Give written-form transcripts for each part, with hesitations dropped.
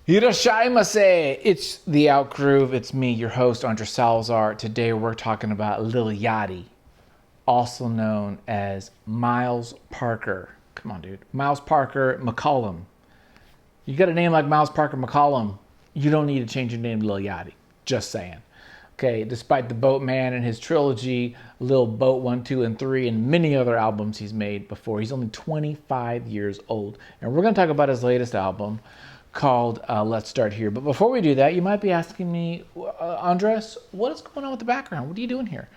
Hiroshaimase! It's the Out Groove. It's me, your host, Andre Salazar. Today we're talking about Lil Yachty, also known as Miles Parker. Come on, dude. Miles Parker McCollum. You got a name like Miles Parker McCollum, you don't need to change your name to Lil Yachty. Just saying. Okay, despite the Boatman and his trilogy, Lil Boat 1, 2, and 3, and many other albums he's made before, he's only 25 years old. And we're going to talk about his latest album called Let's Start Here. But before we do that, you might be asking me, Andres, what is going on with the background? What are you doing here?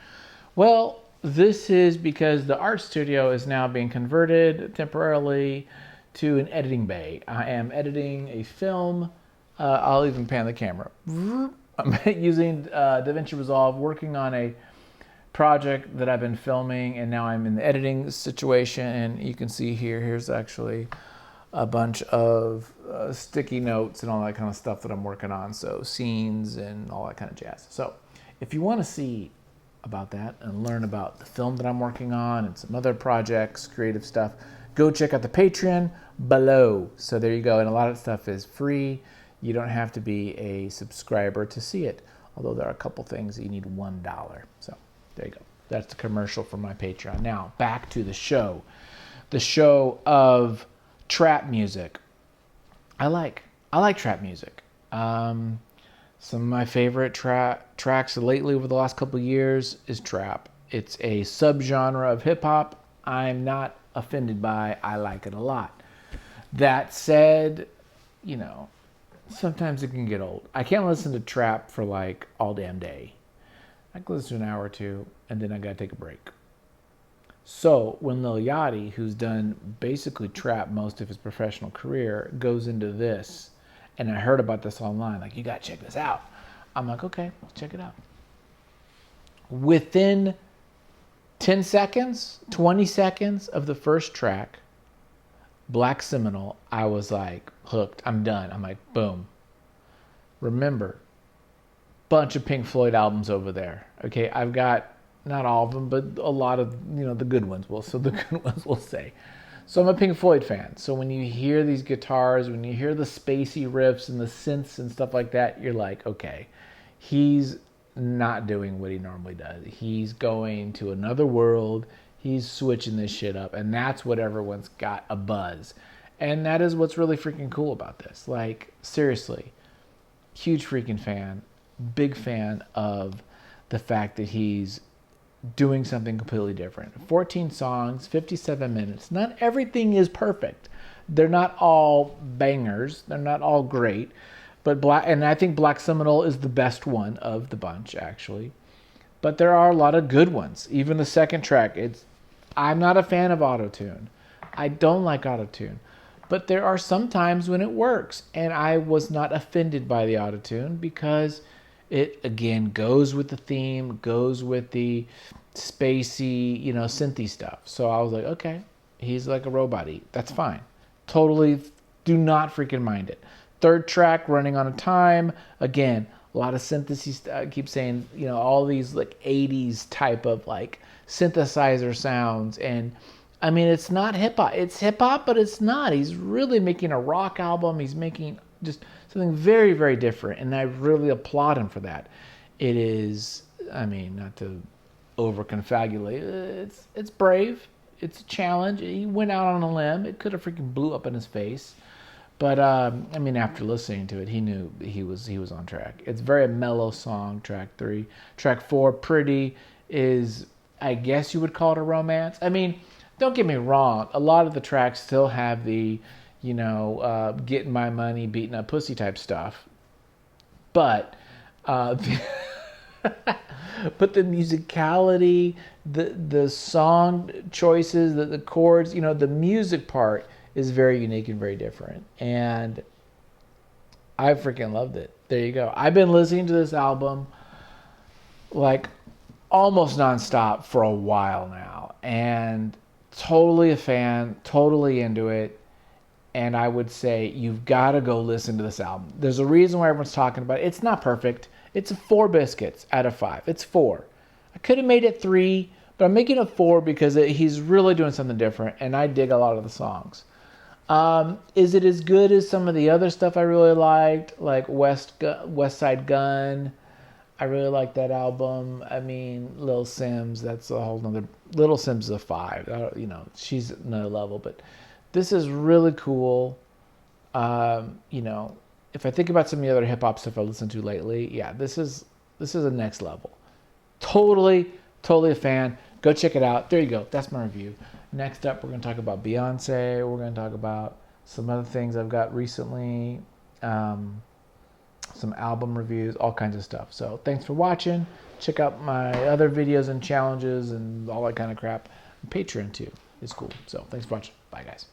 Well, this is because the art studio is now being converted temporarily to an editing bay. I am editing a film. I'll even pan the camera. I'm using DaVinci Resolve, working on a project that I've been filming, and now I'm in the editing situation. And you can see here's actually a bunch of sticky notes and all that kind of stuff that I'm working on. So scenes and all that kind of jazz. So if you want to see about that and learn about the film that I'm working on and some other projects, creative stuff, go check out the Patreon below. So there you go. And a lot of stuff is free. You don't have to be a subscriber to see it. Although there are a couple things that you need $1. So there you go. That's the commercial for my Patreon. Now back to the show. The show of trap music. I like trap music. Some of my favorite tracks lately over the last couple of years is trap. It's a subgenre of hip hop I'm not offended by. I like it a lot. That said, sometimes it can get old. I can't listen to trap for like all damn day. I can listen to an hour or two and then I gotta take a break. So when Lil Yachty, who's done basically trap most of his professional career, goes into this, and I heard about this online, like, you gotta check this out. I'm like, okay, let's check it out. Within 10 seconds, 20 seconds of the first track, Black Seminole, I was like hooked. I'm done. I'm like, boom. Remember, bunch of Pink Floyd albums over there. Okay, I've got not all of them, but a lot of the good ones. The good ones we'll say. So I'm a Pink Floyd fan. So when you hear these guitars, when you hear the spacey riffs and the synths and stuff like that, you're like, okay, he's not doing what he normally does. He's going to another world. He's switching this shit up, and that's what everyone's got a buzz. And that is what's really freaking cool about this. Like, seriously, huge freaking fan, big fan of the fact that he's doing something completely different. 14 songs, 57 minutes. Not everything is perfect. They're not all bangers. They're not all great. But I think Black Seminole is the best one of the bunch, actually. But there are a lot of good ones. Even the second track, I'm not a fan of autotune. I don't like autotune. But there are some times when it works. And I was not offended by the autotune because it, again, goes with the theme, goes with the spacey, synthy stuff. So I was like, okay, he's like a robot-y. That's fine. Totally do not freaking mind it. Third track, Running on a Time. Again, a lot of synthesis. I keep saying, all these like 80s type of like synthesizer sounds. And I mean, it's not hip hop. It's hip hop, but it's not. He's really making a rock album. He's making just something very, very different. And I really applaud him for that. It is, not to overconfabulate. It's brave. It's a challenge. He went out on a limb. It could have freaking blew up in his face. But after listening to it, he knew he was on track. It's a very mellow song, track 3. Track 4, Pretty, is, I guess you would call it a romance. Don't get me wrong. A lot of the tracks still have the, getting my money, beating up pussy type stuff. But, but the musicality, the song choices, the chords, the music part is very unique and very different. And I freaking loved it. There you go. I've been listening to this album like almost nonstop for a while now. And totally a fan, totally into it. And I would say you've got to go listen to this album. There's a reason why everyone's talking about it. It's not perfect. It's 4 biscuits out of 5. It's 4. I could have made it 3, but I'm making it 4 because he's really doing something different. And I dig a lot of the songs. Is it as good as some of the other stuff I really liked, like West Side Gun? I really like that album. I mean, Lil Sims, that's a whole nother. Little Sims is a 5. She's another level, but this is really cool. If I think about some of the other hip hop stuff I listened to lately, yeah, this is a next level. Totally a fan. Go check it out. There you go. That's my review. Next up, we're going to talk about Beyonce. We're going to talk about some other things I've got recently, some album reviews, all kinds of stuff. So thanks for watching. Check out my other videos and challenges and all that kind of crap. Patreon too is cool. So thanks for watching. Bye, guys.